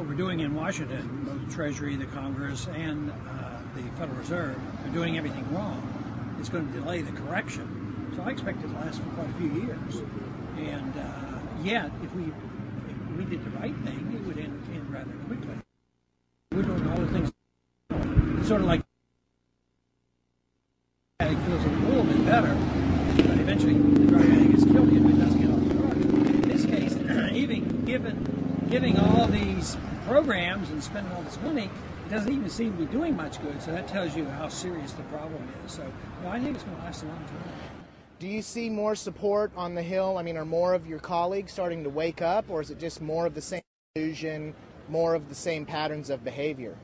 what we're doing in Washington, both the Treasury, the Congress, and the Federal Reserve, are doing everything wrong. It's going to delay the correction. So I expect it to last for quite a few years. And yet, if we did the right thing, it would end rather quickly. We're doing all the things. It's sort of like it feels a little bit better, but eventually the drug addict is killed if it doesn't get off the drug. In this case, even giving all these programs and spending all this money, it doesn't even seem to be doing much good. So that tells you how serious the problem is. So I think it's going to last a long time. Do you see more support on the Hill? I mean, are more of your colleagues starting to wake up, or is it just more of the same illusion, more of the same patterns of behavior?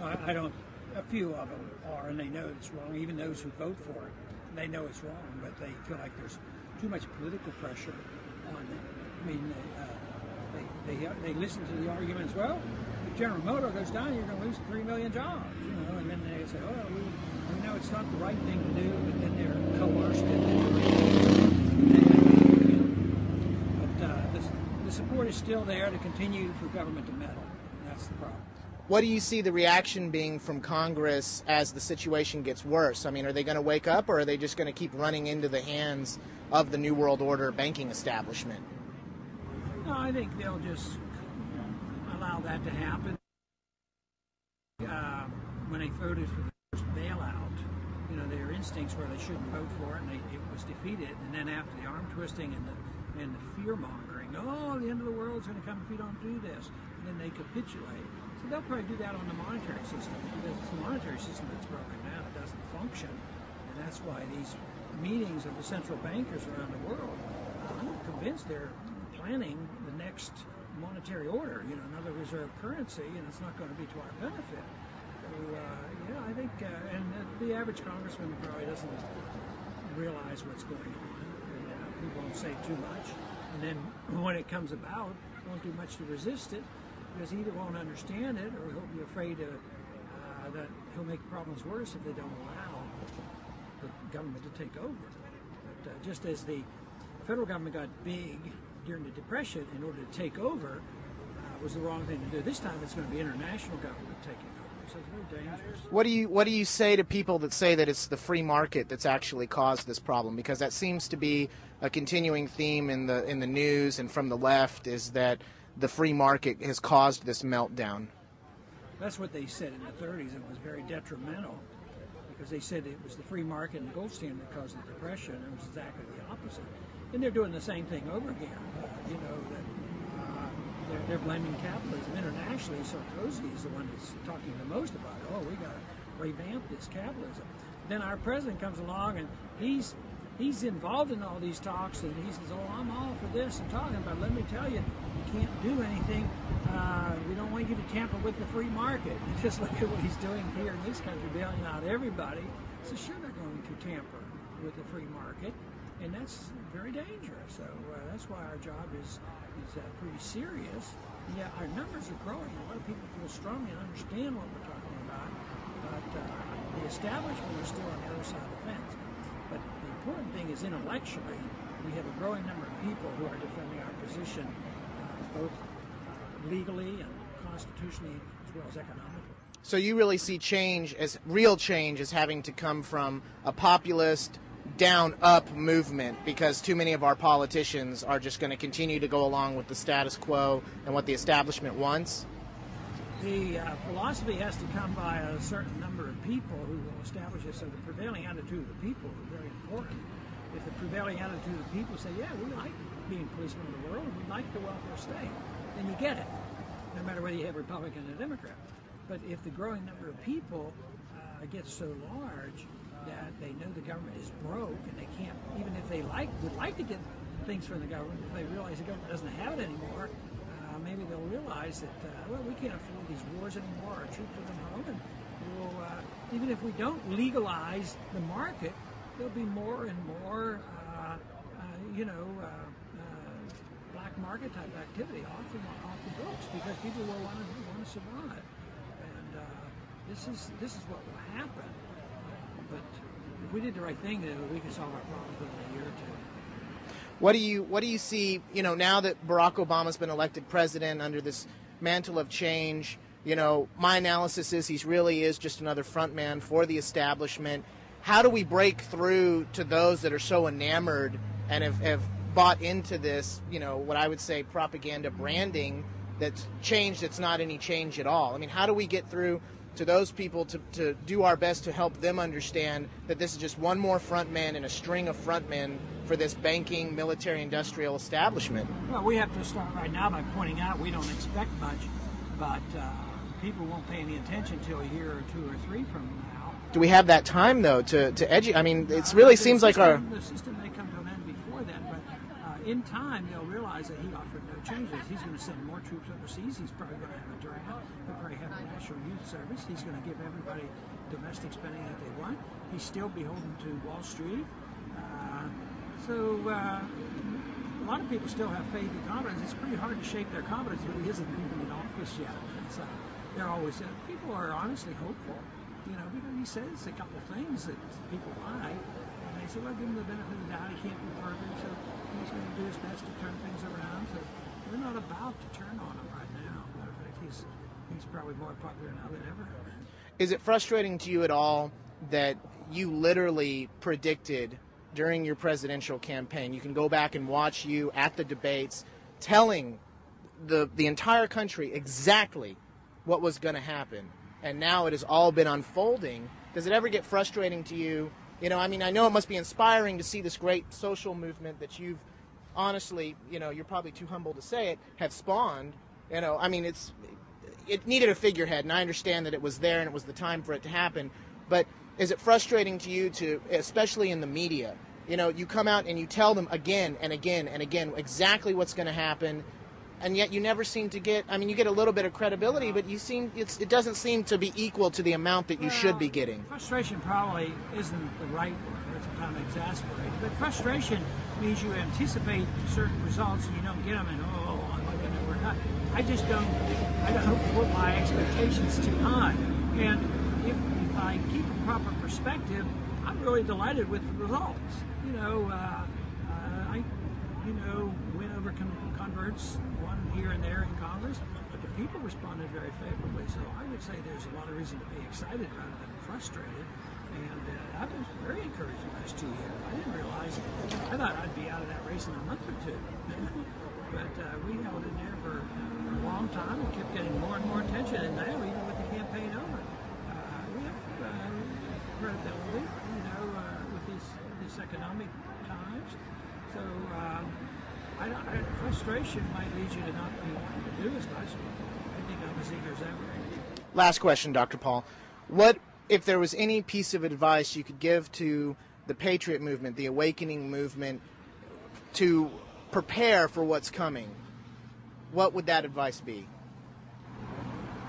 I don't. A few of them are, and they know it's wrong. Even those who vote for it, they know it's wrong, but they feel like there's too much political pressure on them. I mean, they listen to the arguments. Well, if General Motors goes down, you're going to lose 3 million jobs. You know, and then they say, "Oh, we know it's not the right thing to do," but then they're coerced into it. But the support is still there to continue for government to meddle. That's the problem. What do you see the reaction being from Congress as the situation gets worse? I mean, are they going to wake up, or are they just going to keep running into the hands of the New World Order banking establishment? No, I think they'll just allow that to happen. When they voted for the first bailout, you know, their instincts were they shouldn't vote for it, and it was defeated. And then after the arm twisting and the fear mongering, oh, the end of the world's going to come if you don't do this, and then they capitulate. So they'll probably do that on the monetary system, because it's the monetary system that's broken down. It doesn't function. And that's why these meetings of the central bankers around the world, I'm convinced they're planning the next monetary order, you know, another reserve currency, and it's not going to be to our benefit. So, yeah, I think, and the average congressman probably doesn't realize what's going on. And, he won't say too much. And then when it comes about, won't do much to resist it, because he either won't understand it or he'll be afraid that he'll make problems worse if they don't allow the government to take over. But just as the federal government got big during the Depression in order to take over, was the wrong thing to do. This time it's going to be international government taking over, so it's very dangerous. What do you say to people that say that it's the free market that's actually caused this problem? Because that seems to be a continuing theme in the news and from the left, is that the free market has caused this meltdown. That's what they said in the 30s. It was very detrimental, because they said it was the free market and the gold standard that caused the Depression. It was exactly the opposite. And they're doing the same thing over again. You know, that they're blaming capitalism. Internationally, Sarkozy is the one that's talking the most about it. Oh, we got to revamp this capitalism. Then our president comes along and he's involved in all these talks, and he says, oh, I'm all for this and talking about it. Let me tell you, you can't do anything. We don't want you to tamper with the free market. And just look at what he's doing here in this country, bailing out everybody. So sure, they're going to tamper with the free market, and that's very dangerous. So that's why our job is pretty serious. And yeah, our numbers are growing. A lot of people feel strongly and understand what we're talking about, but the establishment is still on the other side of the fence. But the important thing is, intellectually, we have a growing number of people who are defending our position, both legally and constitutionally, as well as economically. So you really see real change as having to come from a populist, down-up movement, because too many of our politicians are just going to continue to go along with the status quo and what the establishment wants? The philosophy has to come by a certain number of people who will establish it. So the prevailing attitude of the people is very important. If the prevailing attitude of the people say, yeah, we like being policemen of the world, and we like the welfare state, then you get it, no matter whether you have Republican or Democrat. But if the growing number of people gets so large that they know the government is broke, and they can't, even if they would like to get things from the government, if they realize the government doesn't have it anymore, maybe they'll realize that, well, we can't afford these wars anymore. Our troops will come home, and we'll, even if we don't legalize the market, there'll be more and more, black market type activity off the books, because people will want to survive. And this is what will happen. But if we did the right thing, we could solve our problems within a year or two. What do you see, now that Barack Obama's been elected president under this mantle of change. You know, my analysis is he really is just another front man for the establishment. How do we break through to those that are so enamored and have bought into this, you know, what I would say propaganda branding that's change that's not any change at all? I mean, how do we get through to those people to do our best to help them understand that this is just one more front man in a string of front men for this banking, military, industrial establishment? Well, we have to start right now by pointing out we don't expect much, but people won't pay any attention until a year or two or three from now. Do we have that time, though, to educate? I mean, it really seems like the system may come to an end before then, but in time they'll realize that he offered no changes. He's going to send more troops overseas. He's probably going to have a draft. He'll probably have a national youth service. He's going to give everybody domestic spending that they want. He's still beholden to Wall Street. So a lot of people still have faith and confidence. It's pretty hard to shake their confidence, but he isn't even in office yet. So they're always people are honestly hopeful, you know, because he says a couple of things that people like, and they say, well, give him the benefit of the doubt. He can't be perfect, so he's going to do his best to turn things around. So we're not about to turn on him right now. Matter of fact, he's probably more popular now than ever. Is it frustrating to you at all that you literally predicted during your presidential campaign? You can go back and watch you at the debates telling the entire country exactly what was going to happen, and now it has all been unfolding. Does it ever get frustrating to you? You know, I mean, I know it must be inspiring to see this great social movement that you've honestly, you know, you're probably too humble to say it, have spawned. You know, I mean, it needed a figurehead, and I understand that it was there and it was the time for it to happen, but is it frustrating to you to, especially in the media, you know, you come out and you tell them again and again and again exactly what's going to happen, and yet you never seem to get, I mean, you get a little bit of credibility, but it doesn't seem to be equal to the amount that you should be getting. Frustration probably isn't the right word. It's kind of exasperated. But frustration means you anticipate certain results and you don't get them, and I'm not going to work out. I don't put my expectations too high. And if I keep a proper perspective, I'm really delighted with the results. You know, I win over converts, one here and there in Congress, but the people responded very favorably. So I would say there's a lot of reason to be excited rather than frustrated. And I was very encouraged the last 2 years. I didn't realize, I thought I'd be out of that race in a month or two. But we held in there for a long time and kept getting more and more attention. And now, even with the campaign over, we have credibility, you know, with these economic times. So frustration might lead you to not be wanting to do as much. I think I'm as eager as ever. Last question, Dr. Paul. What, if there was any piece of advice you could give to the Patriot movement, the awakening movement, to prepare for what's coming, what would that advice be?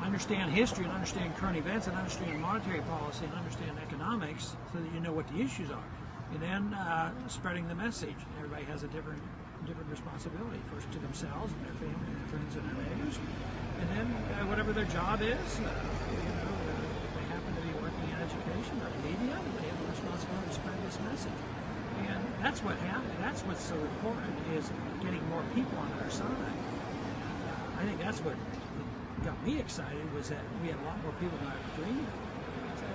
Understand history and understand current events and understand monetary policy and understand economics so that you know what the issues are. And then spreading the message. Everybody has a different responsibility, first to themselves and their family and their friends and their neighbors. And then whatever their job is, if they happen to be working in education or media, they have a responsibility to spread this message. And that's what happened. That's what's so important, is getting more people on our side. I think that's what got me excited, was that we had a lot more people than I dreamed of. So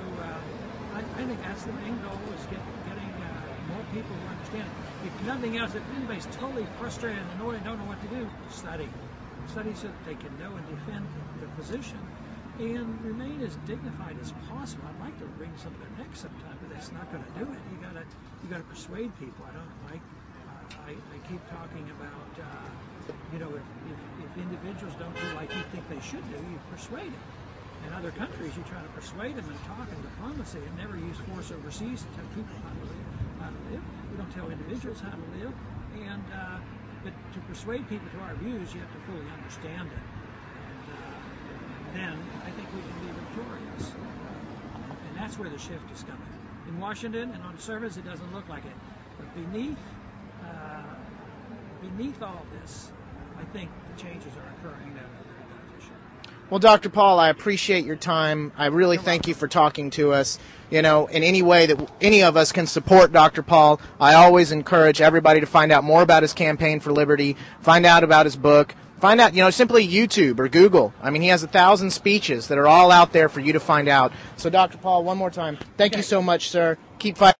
I think that's the main goal, is getting more people who understand it. If nothing else, if anybody's totally frustrated and annoyed and don't know what to do, study. Study so that they can know and defend their position and remain as dignified as possible. I'd like to bring some of their neck sometime, but that's not going to do it. You got to persuade people. I keep talking about if individuals don't do like you think they should do, you persuade them. In other countries, you try to persuade them and talk and diplomacy, and never use force overseas to tell people how to live. We don't tell individuals how to live, and but to persuade people to our views, you have to fully understand it. And then I think we can be victorious. And that's where the shift is coming. In Washington and on the surface, it doesn't look like it. But beneath all this, I think the changes are occurring that are very beneficial. Well, Dr. Paul, I appreciate your time. I really thank you for talking to us. You know, in any way that any of us can support Dr. Paul, I always encourage everybody to find out more about his campaign for liberty, find out about his book, Find out, simply YouTube or Google. I mean, he has 1,000 speeches that are all out there for you to find out. So, Dr. Paul, one more time, thank you so much, sir. Keep fighting.